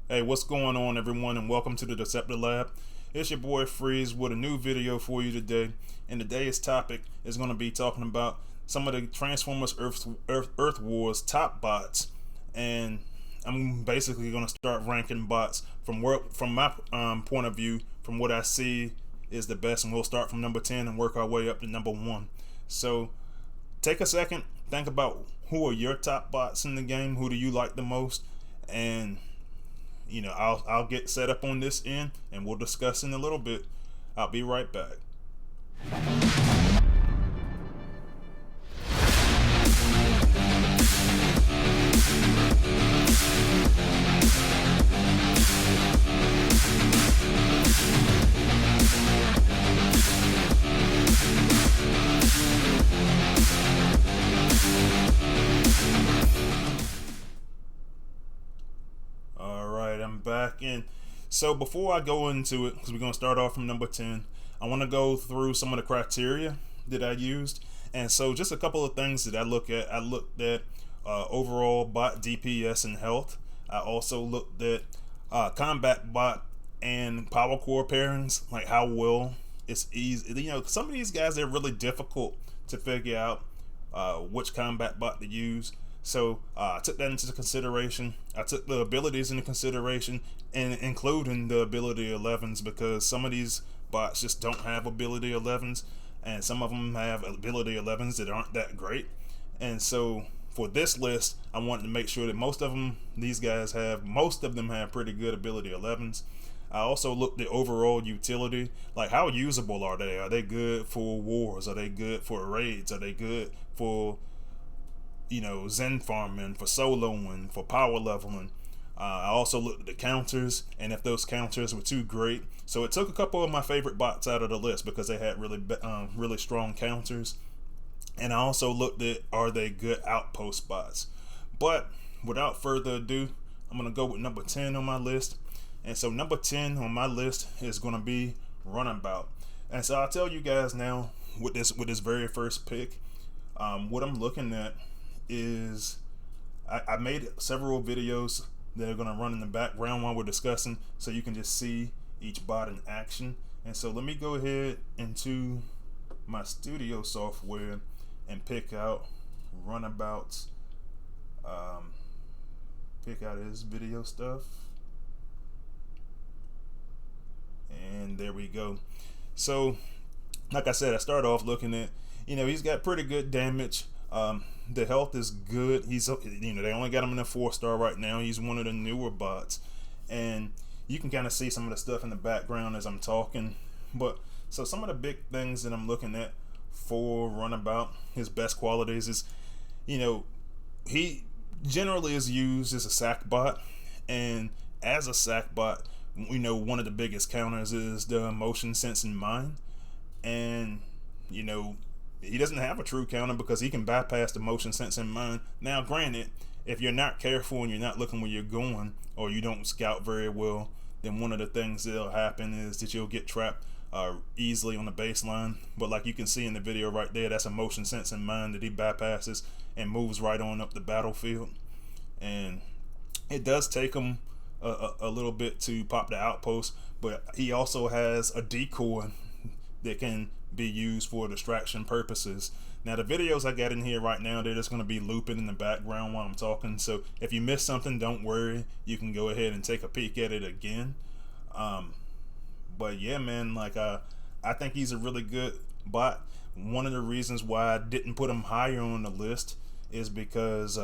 Hey, what's going on, everyone, and welcome to the Deceptor Lab. It's your boy Freeze with a new video for you today. And today's topic is going to be talking about some of the Transformers Earth Wars top bots. And I'm basically going to start ranking bots from my point of view, from what I see is the best. And we'll start from number 10 and work our way up to number 1. So take a second, think about who are your top bots in the game, who do you like the most, and I'll get set up on this end and we'll discuss in a little bit. I'll be right back. Alright, I'm back in. So before I go into it, because we're going to start off from number 10, I want to go through some of the criteria that I used. And so just a couple of things that I look at. I looked at overall bot DPS and health. I also looked at combat bot and power core pairings, like how well it's easy. Some of these guys, they're really difficult to figure out which combat bot to use. So I took that into consideration. I took the abilities into consideration, and including the ability 11s, because some of these bots just don't have ability 11s, and some of them have ability 11s that aren't that great. And so for this list, I wanted to make sure that most of them have pretty good ability 11s. I also looked at overall utility, like how usable are they? Are they good for wars? Are they good for raids? Are they good for Zen farming, for soloing, for power leveling? I also looked at the counters, and if those counters were too great. So it took a couple of my favorite bots out of the list because they had really strong counters. And I also looked at, are they good outpost bots? But without further ado, I'm going to go with number 10 on my list. And so number 10 on my list is going to be Runabout. And so I'll tell you guys now, with this very first pick, what I'm looking at is I made several videos that are going to run in the background while we're discussing, so you can just see each bot in action. And so let me go ahead into my studio software and pick out Runabout's pick out his video stuff, and there we go. So like I said, I start off looking at, he's got pretty good damage. The health is good. He's they only got him in a 4-star right now. He's one of the newer bots, and you can kind of see some of the stuff in the background as I'm talking. But so some of the big things that I'm looking at for Runabout, his best qualities is, he generally is used as a sack bot, and as a sack bot, one of the biggest counters is the motion sensing mine, and he doesn't have a true counter because he can bypass the motion sensing mine. Now granted, if you're not careful and you're not looking where you're going, or you don't scout very well, then one of the things that'll happen is that you'll get trapped easily on the baseline. But like you can see in the video right there, that's a motion sensing mine that he bypasses and moves right on up the battlefield. And it does take him a little bit to pop the outpost, but he also has a decoy that can be used for distraction purposes. Now the videos I got in here right now, they're just going to be looping in the background while I'm talking, so if you miss something, don't worry, you can go ahead and take a peek at it again. But yeah, man, like I think he's a really good bot. One of the reasons why I didn't put him higher on the list is because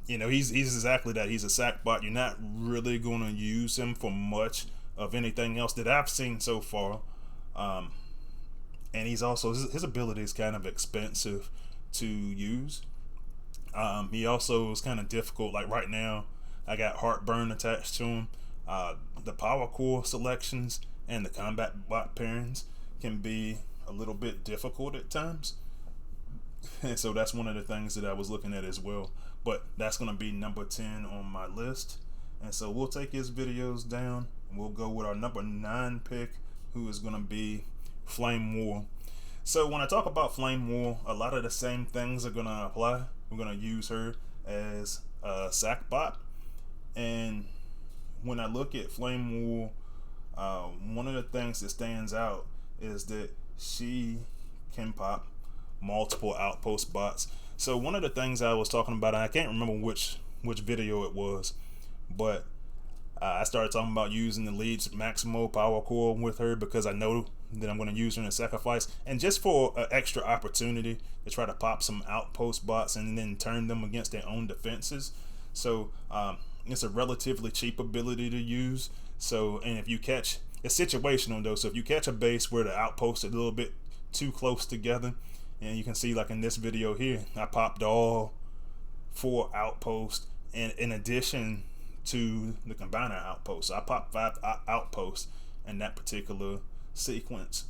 he's exactly that. He's a sack bot. You're not really going to use him for much of anything else that I've seen so far. And he's also, his ability is kind of expensive to use. He also is kind of difficult. Like right now, I got Heartburn attached to him. The power core selections and the combat bot pairings can be a little bit difficult at times. And so that's one of the things that I was looking at as well. But that's going to be number 10 on my list. And so we'll take his videos down, and we'll go with our number 9 pick, who is going to be Flame War. So when I talk about Flame War, a lot of the same things are going to apply. We're going to use her as a sack bot, and when I look at Flame War, one of the things that stands out is that she can pop multiple outpost bots. So one of the things I was talking about, I can't remember which video it was, but I started talking about using the Leeds Maximo Power Core with her because I know that I'm going to use her in a sacrifice, and just for an extra opportunity to try to pop some outpost bots and then turn them against their own defenses. So it's a relatively cheap ability to use. So, and if you catch, it's situational though, so if you catch a base where the outposts are a little bit too close together, and you can see like in this video here, I popped all 4 outposts, and in addition to the combiner outposts, I popped 5 outposts in that particular sequence.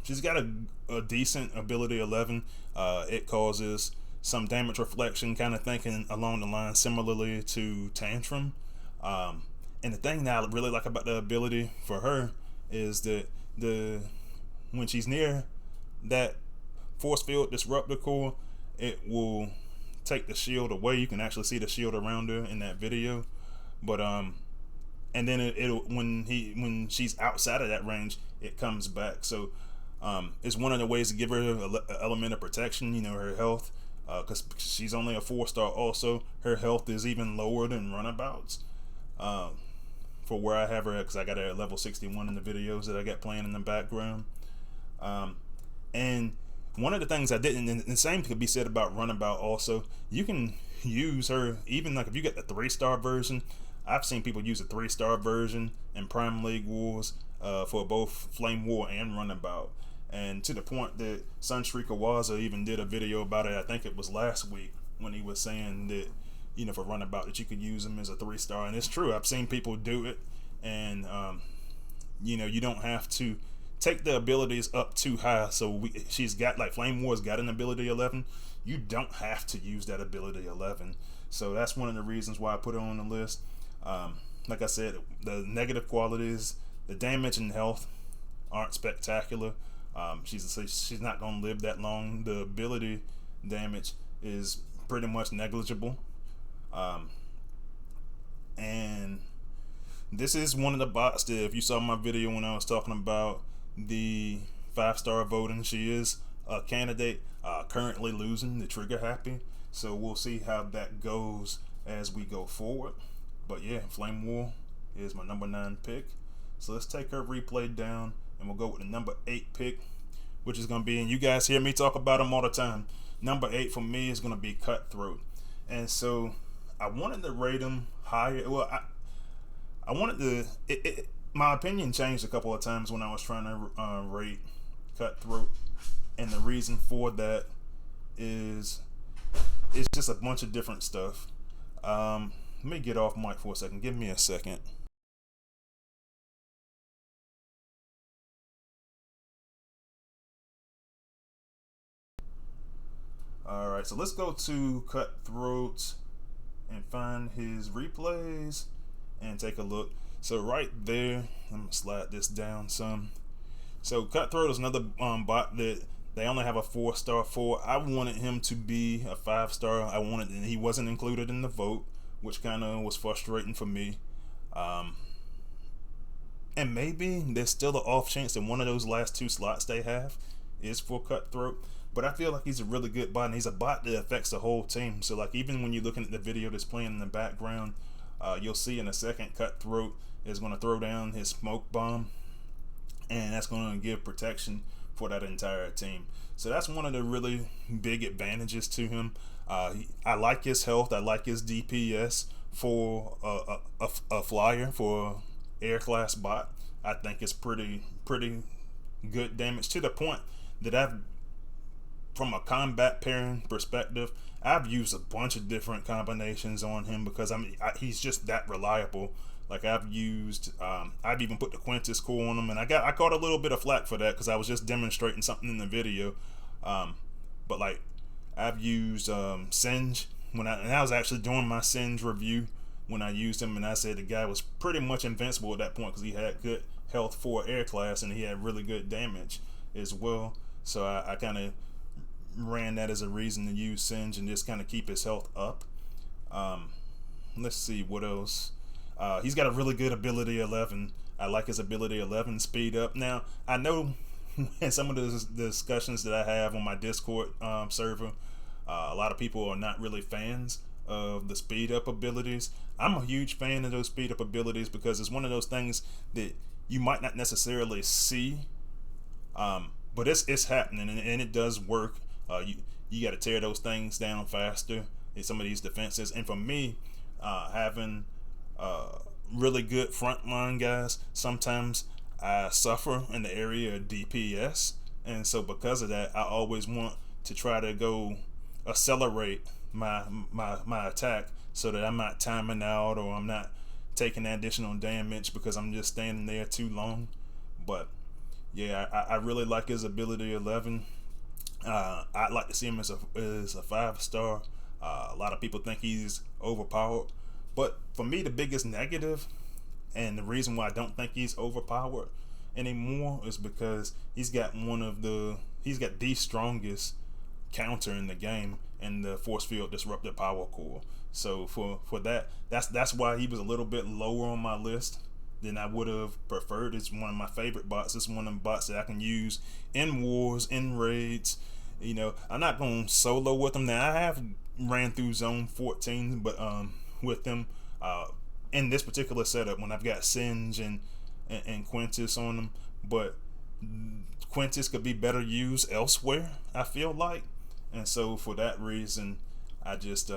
She's got a decent ability 11. It causes some damage reflection, kind of thinking along the line similarly to Tantrum. And the thing that I really like about the ability for her is that when she's near that force field disruptor core, it will take the shield away. You can actually see the shield around her in that video, but and then it'll when she's outside of that range, it comes back. So it's one of the ways to give her an element of protection, you know, her health, because she's only a 4-star. Also, her health is even lower than Runabouts, for where I have her at, because I got her at level 61 in the videos that I got playing in the background. And one of the things I didn't, and the same could be said about Runabout also, you can use her, even like if you get the 3-star version. I've seen people use a 3-star version in Prime League Wars for both Flame War and Runabout. And to the point that Sunstreak Awaza even did a video about it, I think it was last week, when he was saying that, you know, for Runabout, that you could use him as a 3-star. And it's true, I've seen people do it, and you know, you don't have to take the abilities up too high. So she's got, like, Flame War's got an ability 11. You don't have to use that ability 11. So that's one of the reasons why I put her on the list. Like I said, the negative qualities, the damage and health aren't spectacular. She's not going to live that long. The ability damage is pretty much negligible. And this is one of the bots that, if you saw my video when I was talking about the 5-star voting, she is a candidate, currently losing the trigger happy. So we'll see how that goes as we go forward. But yeah, Flame War is my number 9 pick. So let's take her replay down, and we'll go with the number 8 pick, which is going to be, and you guys hear me talk about him all the time, number 8 for me is going to be Cutthroat. And so I wanted to rate him higher. Well, I wanted to, my opinion changed a couple of times when I was trying to rate Cutthroat, and the reason for that is it's just a bunch of different stuff. Let me get off mic for a second. Give me a second. Alright, so let's go to Cutthroat and find his replays and take a look. So right there, I'm gonna slide this down some. So Cutthroat is another bot that they only have a 4-star for. I wanted him to be a 5-star. And he wasn't included in the vote, which kind of was frustrating for me. And maybe there's still an off chance that one of those last 2 slots they have is for Cutthroat. But I feel like he's a really good bot, and he's a bot that affects the whole team. So like, even when you're looking at the video that's playing in the background, you'll see in a second Cutthroat is going to throw down his smoke bomb, and that's going to give protection for that entire team. So that's one of the really big advantages to him. I like his health. I like his DPS for a flyer, for air class bot. I think it's pretty good damage, to the point that from a combat pairing perspective, I've used a bunch of different combinations on him, because he's just that reliable. Like, I've even put the Quintus core on him, and I caught a little bit of flack for that, because I was just demonstrating something in the video. But like, I've used Singe and I was actually doing my Singe review when I used him, and I said the guy was pretty much invincible at that point, because he had good health for air class, and he had really good damage as well. So I kind of ran that as a reason to use Singe and just kind of keep his health up. Let's see what else. He's got a really good ability 11. I like his ability 11 speed up. Now, I know in some of the discussions that I have on my Discord server, a lot of people are not really fans of the speed up abilities. I'm a huge fan of those speed up abilities because it's one of those things that you might not necessarily see, but it's happening, and it does work. You got to tear those things down faster in some of these defenses. And for me, having really good frontline guys, sometimes I suffer in the area of DPS, and so because of that, I always want to try to go accelerate my attack so that I'm not timing out or I'm not taking additional damage because I'm just standing there too long. But yeah, I really like his ability 11. I'd like to see him as a 5-star. A lot of people think he's overpowered, but for me, the biggest negative and the reason why I don't think he's overpowered anymore is because he's got the strongest counter in the game in the force field disruptor power core. So for that's why he was a little bit lower on my list than I would have preferred. It's one of my favorite bots. It's one of them bots that I can use in wars, in raids. You know, I'm not going solo with him. Now I have ran through zone 14, but with him in this particular setup when I've got Singe and Quintus on them, but Quintus could be better used elsewhere, I feel like. And so for that reason, I just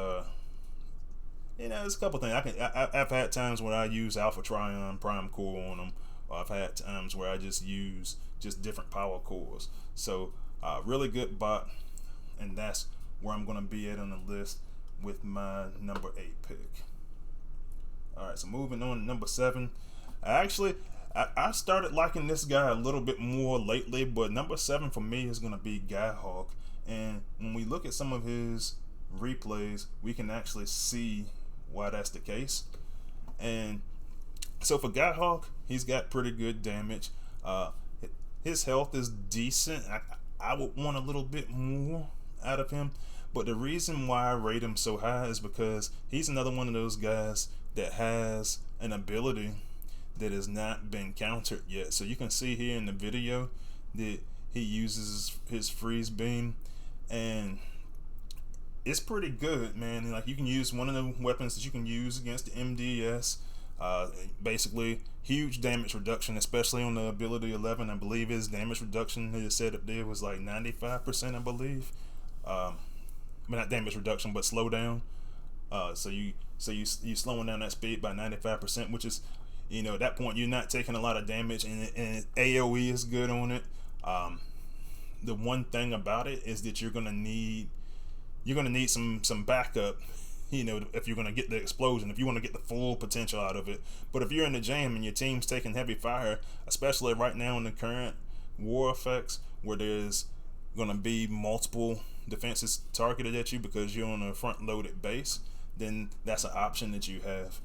there's a couple things. I've had times where I use Alpha Trion Prime Core on them, or I've had times where I just use different power cores. So really good bot, and that's where I'm gonna be at on the list with my number 8 pick. All right, so moving on to number 7. I started liking this guy a little bit more lately, but number 7 for me is gonna be Godhawk. And when we look at some of his replays, we can actually see why that's the case. And so for Godhawk, he's got pretty good damage. His health is decent. I would want a little bit more out of him, but the reason why I rate him so high is because he's another one of those guys that has an ability that has not been countered yet. So you can see here in the video that he uses his freeze beam, and it's pretty good, man. Like, you can use one of the weapons that you can use against the MDS. Basically, huge damage reduction, especially on the ability 11. I believe his damage reduction that it said up there was like 95%, I believe. But not damage reduction, but slowdown. So you slowing down that speed by 95%, which is, at that point you're not taking a lot of damage, and AOE is good on it. The one thing about it is that you're gonna need some backup, if you're gonna get the explosion, if you want to get the full potential out of it. But if you're in the jam and your team's taking heavy fire, especially right now in the current war effects where there's gonna be multiple defenses targeted at you because you're on a front loaded base, then that's an option that you have.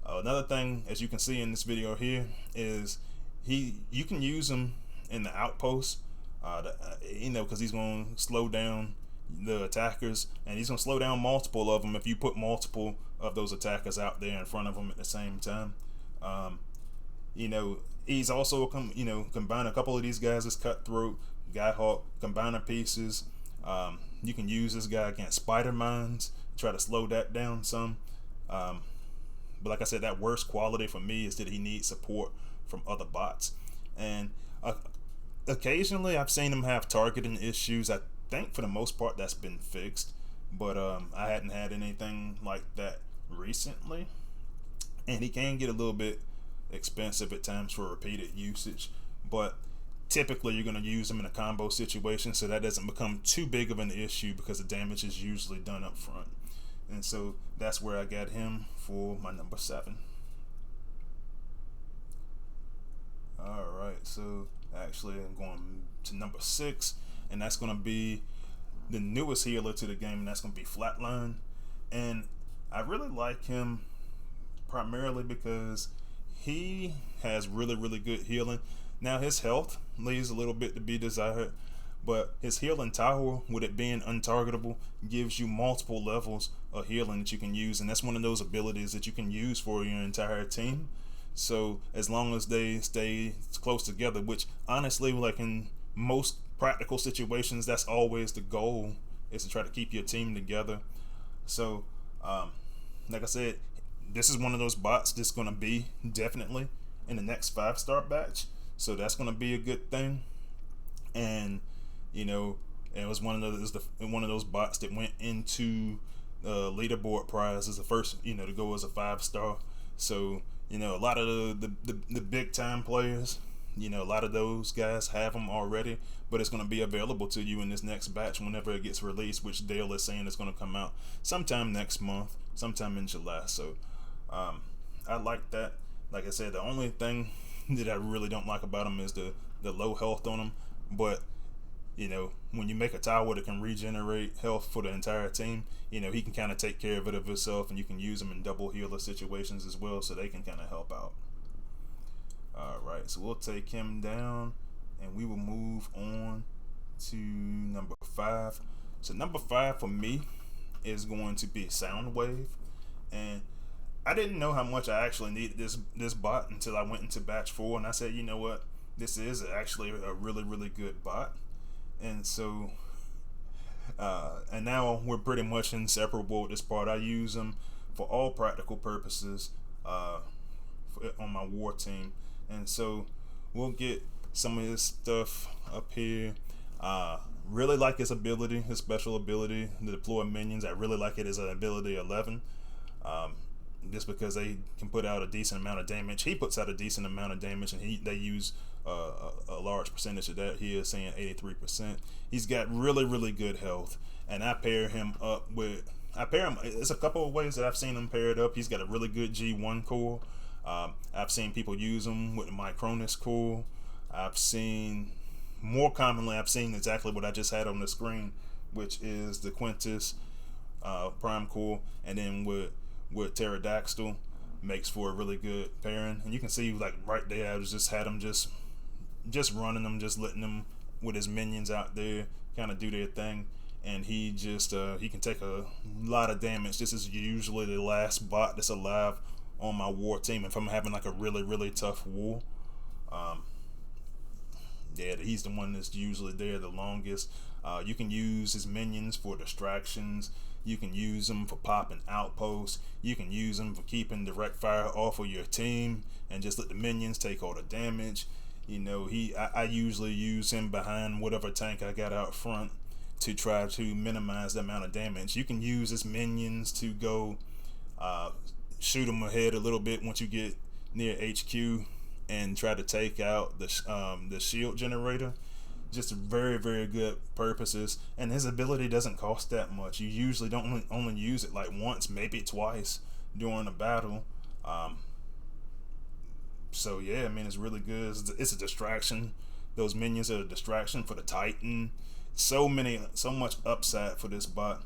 Another thing, as you can see in this video here, is you can use him in the outpost, because he's going to slow down the attackers, and he's going to slow down multiple of them if you put multiple of those attackers out there in front of him at the same time. He's also combine a couple of these guys as Cutthroat, Godhawk, combining pieces. You can use this guy against spider mines, try to slow that down some. But like I said, that worst quality for me is that he needs support from other bots. And occasionally I've seen him have targeting issues. I think for the most part that's been fixed, but I hadn't had anything like that recently. And he can get a little bit expensive at times for repeated usage, but typically you're going to use him in a combo situation, so that doesn't become too big of an issue because the damage is usually done up front. And so that's where I got him for my number 7. Alright, so actually I'm going to number 6, and that's going to be the newest healer to the game, and that's going to be Flatline. And I really like him primarily because he has really good healing. Now his health leaves a little bit to be desired, but his healing tower, with it being untargetable, gives you multiple levels of healing that you can use, and that's one of those abilities that you can use for your entire team. So as long as they stay close together, which honestly, like in most practical situations, that's always the goal, is to try to keep your team together. So like I said, this is one of those bots that's going to be definitely in the next 5-star batch, so that's going to be a good thing. And you know, it was one of those bots that went into leaderboard prize as the first, you know, to go as a 5-star. So you know, a lot of the big time players, you know, a lot of those guys have them already, but it's going to be available to you in this next batch whenever it gets released, which Dale is saying is going to come out sometime next month, sometime in July. So I like that. Like I said, the only thing that I really don't like about them is the low health on them. But you know, when you make a tower that can regenerate health for the entire team, you know, he can kind of take care of it of himself, and you can use them in double healer situations as well, so they can kind of help out. Alright, so we'll take him down, and we will move on to number 5. So number 5 for me is going to be Soundwave, and I didn't know how much I actually needed this bot until I went into batch 4, and I said, you know what, this is actually a really good bot. And so and now we're pretty much inseparable with this part. I use them for all practical purposes on my war team. And so we'll get some of his stuff up here. Really like his ability, his special ability to deploy minions. I really like it as an ability 11. Just because they can put out a decent amount of damage. He puts out a decent amount of damage, and they use a large percentage of that. He is saying 83%. He's got really good health, and I pair him up with. It's a couple of ways that I've seen him paired up. He's got a really good G1 core. I've seen people use him with the Micronus core. More commonly, I've seen exactly what I just had on the screen, which is the Quintus Prime core, and then with Pterodactyl, makes for a really good pairing. And you can see, like right there, I just had him just running them, just letting them with his minions out there kind of do their thing, and he can take a lot of damage. This is usually the last bot that's alive on my war team if I'm having like a really tough war. Yeah, he's the one that's usually there the longest. You can use his minions for distractions. You can use them for popping outposts. You can use them for keeping direct fire off of your team and just let the minions take all the damage. You know, I usually use him behind whatever tank I got out front to try to minimize the amount of damage. You can use his minions to go shoot them ahead a little bit once you get near HQ and try to take out the shield generator. Just very good purposes, and his ability doesn't cost that much. You usually don't only use it like once, maybe twice during a battle. So yeah, I mean, it's really good. It's a distraction. Those minions are a distraction for the Titan. So much upside for this bot.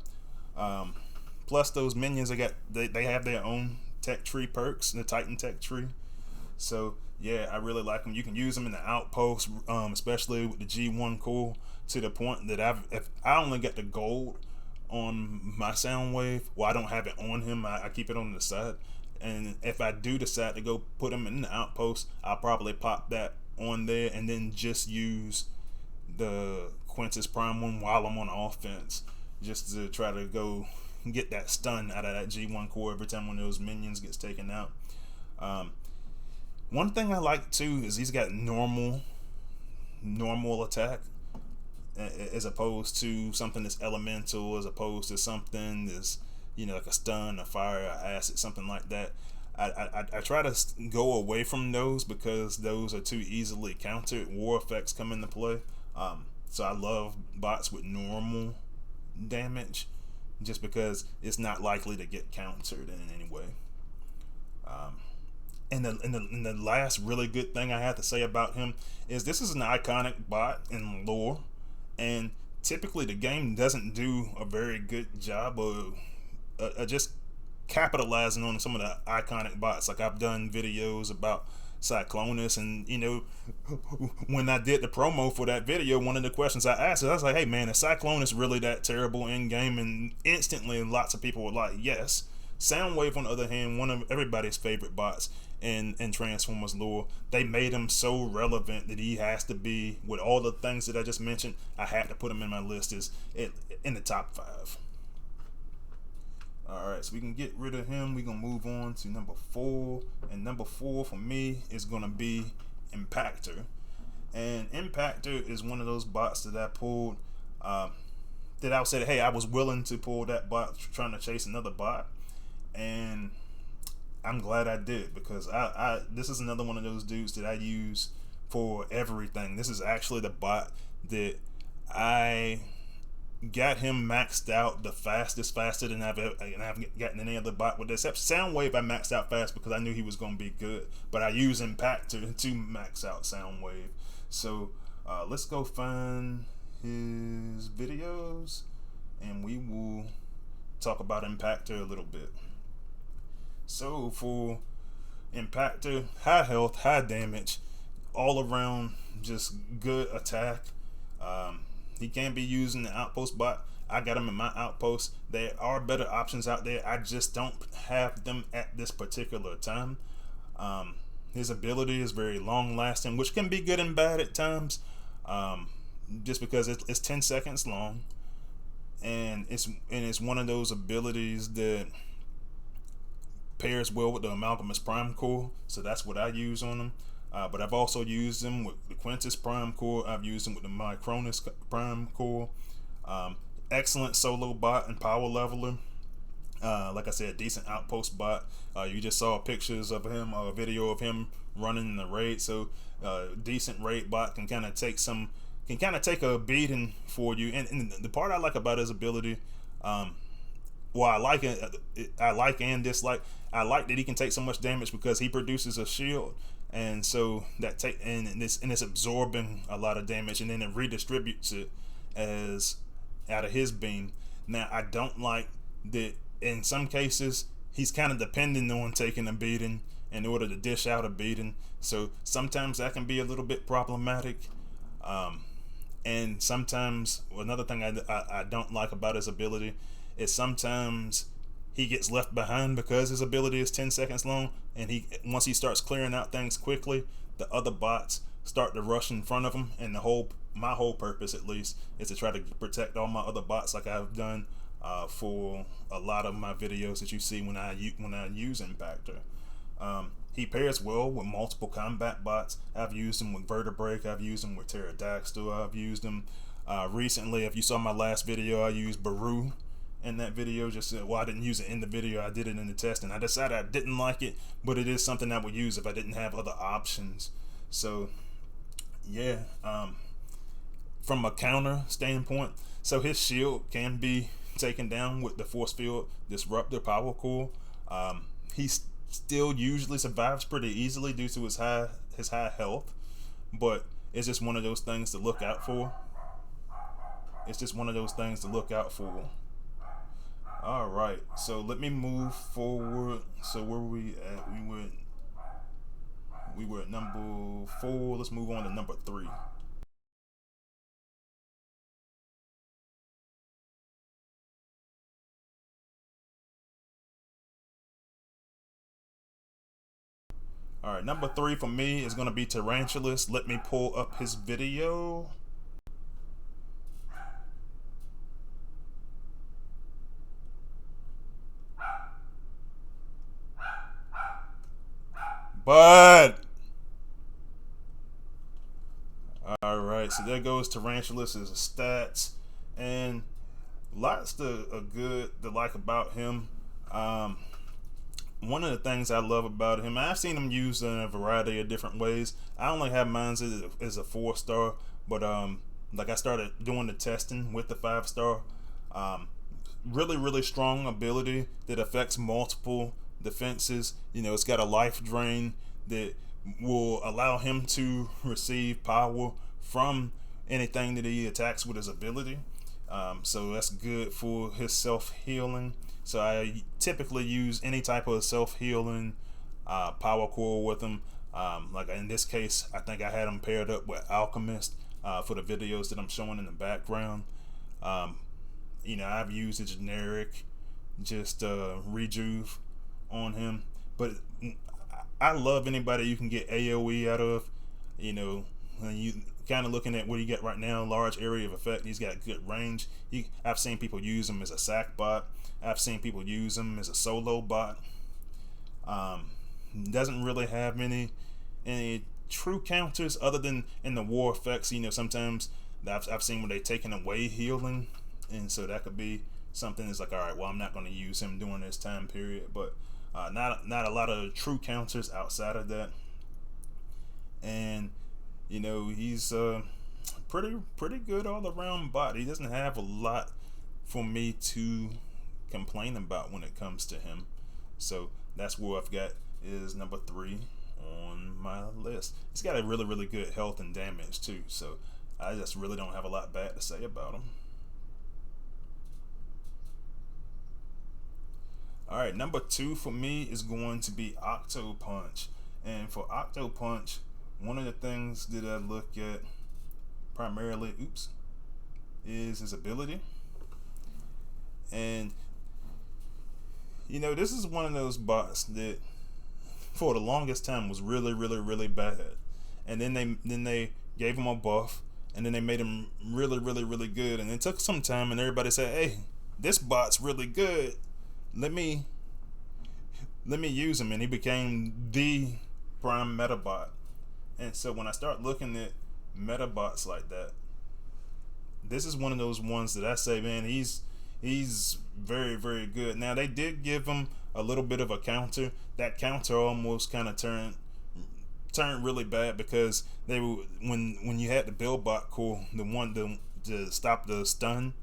Plus those minions, they have their own tech tree perks, the Titan tech tree. So yeah, I really like them. You can use them in the outpost, especially with the G1 core, to the point that if I only get the gold on my Soundwave, well, I don't have it on him. I keep it on the side, and if I do decide to go put him in the outpost, I'll probably pop that on there and then just use the Quintus Prime one while I'm on offense, just to try to go get that stun out of that G1 core every time one of those minions gets taken out. One thing I like too is he's got normal attack, as opposed to something that's elemental, as opposed to something that's, you know, like a stun, a fire, a acid, something like that. I try to go away from those because those are too easily countered. War effects come into play. So I love bots with normal damage, just because it's not likely to get countered in any way. And the last really good thing I have to say about him is this is an iconic bot in lore, and typically the game doesn't do a very good job of just capitalizing on some of the iconic bots. Like, I've done videos about Cyclonus. And you know, when I did the promo for that video, one of the questions I asked, I was like, hey man, is Cyclonus really that terrible in game? And instantly lots of people were like, yes. Soundwave, on the other hand, one of everybody's favorite bots in Transformers lore, they made him so relevant that he has to be, with all the things that I just mentioned, I had to put him in my list as in the top 5. Alright, so we can get rid of him. We're going to move on to number 4. And number 4 for me is going to be Impactor. And Impactor is one of those bots that I pulled, that I would say, hey, I was willing to pull that bot trying to chase another bot. And I'm glad I did, because I this is another one of those dudes that I use for everything. This is actually the bot that I got him maxed out the fastest, faster than I've gotten any other bot with this. Except Soundwave, I maxed out fast because I knew he was going to be good. But I use Impactor to max out Soundwave. So let's go find his videos, and we will talk about Impactor a little bit. So for Impactor, high health, high damage, all around just good attack. He can be used in the outpost bot. I got him in my outpost. There are better options out there. I just don't have them at this particular time. His ability is very long lasting, which can be good and bad at times, just because it's 10 seconds long, and it's one of those abilities that pairs well with the Amalgamus Prime Core, so that's what I use on them. But I've also used them with the Quintus Prime Core. I've used them with the Micronus Prime Core. Excellent solo bot and power leveler. Like I said, decent outpost bot. You just saw pictures of him, a video of him running in the raid. So decent raid bot can kind of take a beating for you. And the part I like about his ability, well, I like and dislike. I like that he can take so much damage because he produces a shield, and so that it's absorbing a lot of damage, and then it redistributes it as out of his beam. Now, I don't like that in some cases he's kind of dependent on taking a beating in order to dish out a beating. So sometimes that can be a little bit problematic. And sometimes another thing I don't like about his ability is sometimes he gets left behind because his ability is 10 seconds long, and once he starts clearing out things quickly, the other bots start to rush in front of him, and my whole purpose, at least, is to try to protect all my other bots, like I've done for a lot of my videos that you see when I use Impactor. He pairs well with multiple combat bots. I've used him with Vertebrake, I've used him with Pterodactyl, I've used him recently. If you saw my last video, I used Baru in that video. I didn't use it in the video, I did it in the test, and I decided I didn't like it, but it is something I would use if I didn't have other options. So yeah, from a counter standpoint, so his shield can be taken down with the force field disruptor power core. He still usually survives pretty easily due to his high health, but it's just one of those things to look out for. Alright, so let me move forward. So where were we at? We were at number 4. Let's move on to number 3. Alright, number 3 for me is going to be Tarantulas. Let me pull up his video. But alright, so there goes Tarantulas' stats, and lots to like about him. One of the things I love about him, I've seen him used in a variety of different ways. I only have mine as a 4-star, but like I started doing the testing with the 5-star. Really strong ability that affects multiple defenses. You know, it's got a life drain that will allow him to receive power from anything that he attacks with his ability. So that's good for his self-healing. So I typically use any type of self-healing power core with him. Like in this case, I think I had him paired up with Alchemist for the videos that I'm showing in the background. Um, I've used a generic, just rejuve on him, but I love anybody you can get AOE out of. When you kind of looking at what he got right now, large area of effect. He's got good range. I've seen people use him as a sack bot. I've seen people use him as a solo bot. Doesn't really have any true counters other than in the war effects. Sometimes I've seen when they're taking away healing, and so that could be something that's like, all right, well, I'm not going to use him during this time period, but not a lot of true counters outside of that. And he's pretty good all around bot. He doesn't have a lot for me to complain about when it comes to him. So that's where I've got is number 3 on my list. He's got a really, really good health and damage too, so I just really don't have a lot bad to say about him. Alright, number 2 for me is going to be Octo Punch. And for Octo Punch, one of the things that I look at primarily, is his ability. And this is one of those bots that for the longest time was really, really, really bad. And then they gave him a buff, and then they made him really, really, really good. And it took some time, and everybody said, "Hey, this bot's really good. Let me use him," and he became the prime meta bot. And so when I start looking at meta bots like that, this is one of those ones that I say, man, he's very, very good. Now they did give him a little bit of a counter. That counter almost kind of turned really bad because they were when you had the build bot core, the one to stop the stun.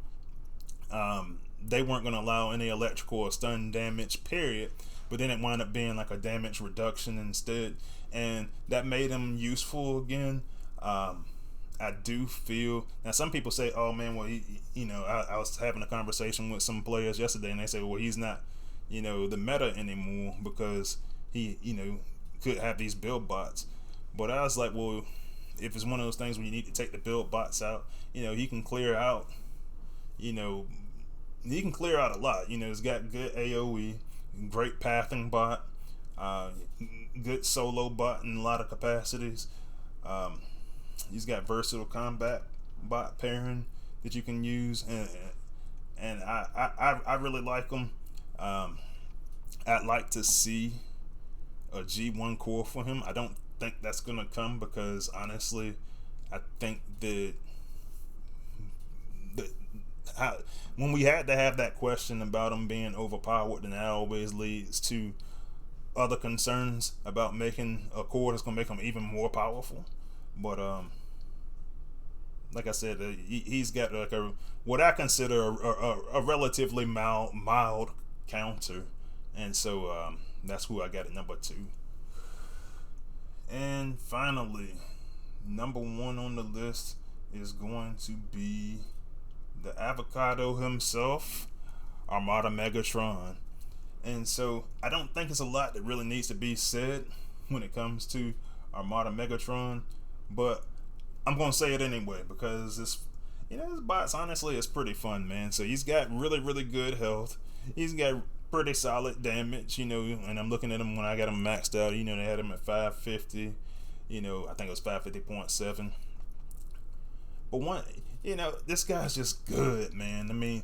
They weren't going to allow any electrical or stun damage, period. But then it wound up being like a damage reduction instead, and that made him useful again. I do feel now some people say, "Oh man, well I was having a conversation with some players yesterday, and they say, well, he's not the meta anymore because he could have these build bots." But I was like, well, if it's one of those things where you need to take the build bots out, he can clear out he can clear out a lot. He's got good AoE, great pathing bot, good solo bot in a lot of capacities. He's got versatile combat bot pairing that you can use, and I really like him. I'd like to see a G1 core for him. I don't think that's gonna come because honestly, I think that when we had to have that question about him being overpowered, then that always leads to other concerns about making a core that's gonna make him even more powerful. But like I said, he's got like what I consider a relatively mild counter, and so that's who I got at number 2. And finally, number 1 on the list is going to be the avocado himself, Armada Megatron. And so I don't think it's a lot that really needs to be said when it comes to Armada Megatron, but I'm gonna say it anyway because this bot's honestly is pretty fun, man. So he's got really, really good health. He's got pretty solid damage, and I'm looking at him when I got him maxed out. They had him at 550. I think it was 550.7. But this guy's just good, man. I mean,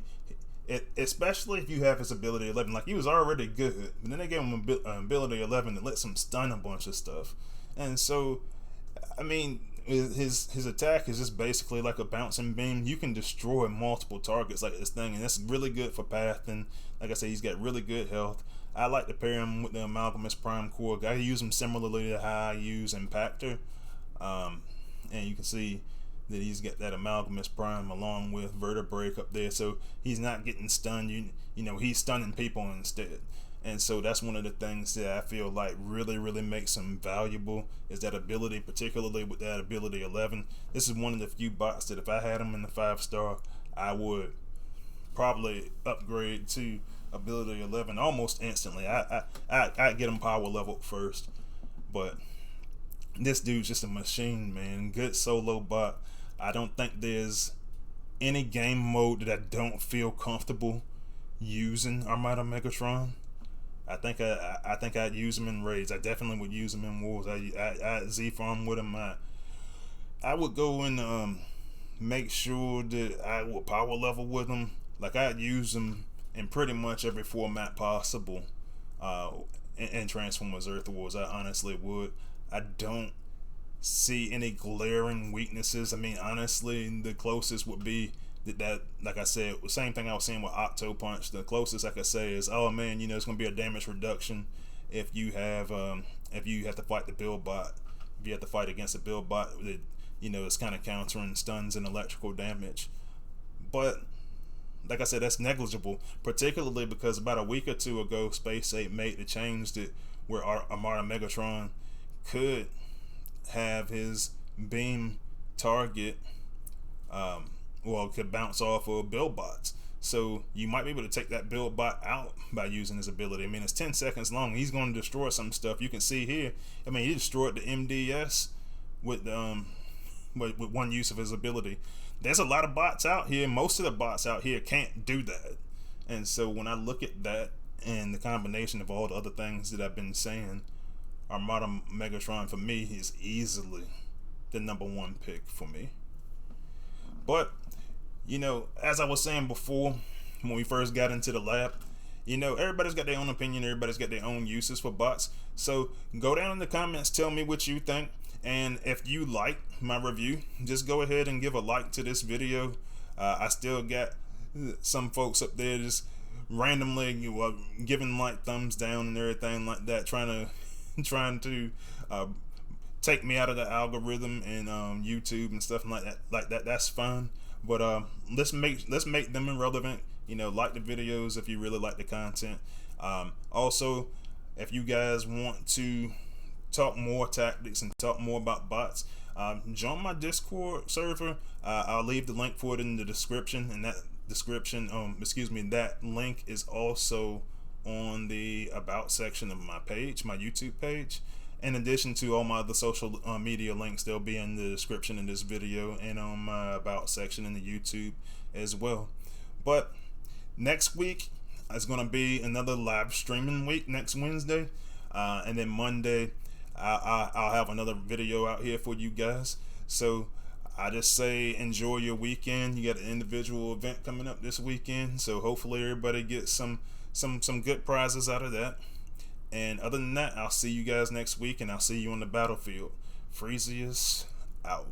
especially if you have his ability 11, like he was already good, but then they gave him ability 11 that lets him stun a bunch of stuff, and so I mean, his attack is just basically like a bouncing beam. You can destroy multiple targets like this thing, and that's really good for path. And like I said, he's got really good health. I like to pair him with the Amalgamous Prime Core. I use him similarly to how I use Impactor, and you can see that he's got that Amalgamous Prime along with Vertebrae up there, so he's not getting stunned. He's stunning people instead. And so that's one of the things that I feel like really, really makes him valuable is that ability, particularly with that ability 11. This is one of the few bots that if I had him in the 5-star, I would probably upgrade to ability 11 almost instantly. I'd get him power leveled first. But This dude's just a machine, man. Good solo bot. I don't think there's any game mode that I don't feel comfortable using Armada Megatron. I think I'd use him in raids. I definitely would use him in wars. I Z farm with him. I would go and make sure that I would power level with him. Like, I'd use him in pretty much every format possible. In Transformers Earth Wars, I honestly would. I don't see any glaring weaknesses. I mean, honestly, the closest would be that like I said, the same thing I was saying with Octo Punch. The closest I could say is, oh man, it's going to be a damage reduction if you have to fight the build bot. If you have to fight against a build bot, it's kind of countering stuns and electrical damage. But like I said, that's negligible, particularly because about a week or two ago, Space 8 made the change that where Armada Megatron could have his beam target, could bounce off of build bots. So you might be able to take that build bot out by using his ability. I mean, it's 10 seconds long. He's going to destroy some stuff. You can see here. I mean, he destroyed the MDS with one use of his ability. There's a lot of bots out here. Most of the bots out here can't do that. And so when I look at that and the combination of all the other things that I've been saying, Armada Megatron for me is easily the number one pick for me. But, as I was saying before, when we first got into the lab, everybody's got their own opinion. Everybody's got their own uses for bots. So go down in the comments, tell me what you think. And if you like my review, just go ahead and give a like to this video. I still got some folks up there just randomly giving like thumbs down and everything like that, trying to take me out of the algorithm and YouTube and stuff like that. That's fine. But let's make them irrelevant. Like the videos if you really like the content. Also, if you guys want to talk more tactics and talk more about bots, join my Discord server. I'll leave the link for it in the description, and that link is also on the about section of my page, my YouTube page. In addition to all my other social media links, they'll be in the description in this video and on my about section in the YouTube as well. But next week is going to be another live streaming week next Wednesday, and then Monday I'll have another video out here for you guys. So I just say enjoy your weekend. You got an individual event coming up this weekend, so hopefully everybody gets some good prizes out of that. And other than that, I'll see you guys next week, and I'll see you on the battlefield. Freezius out.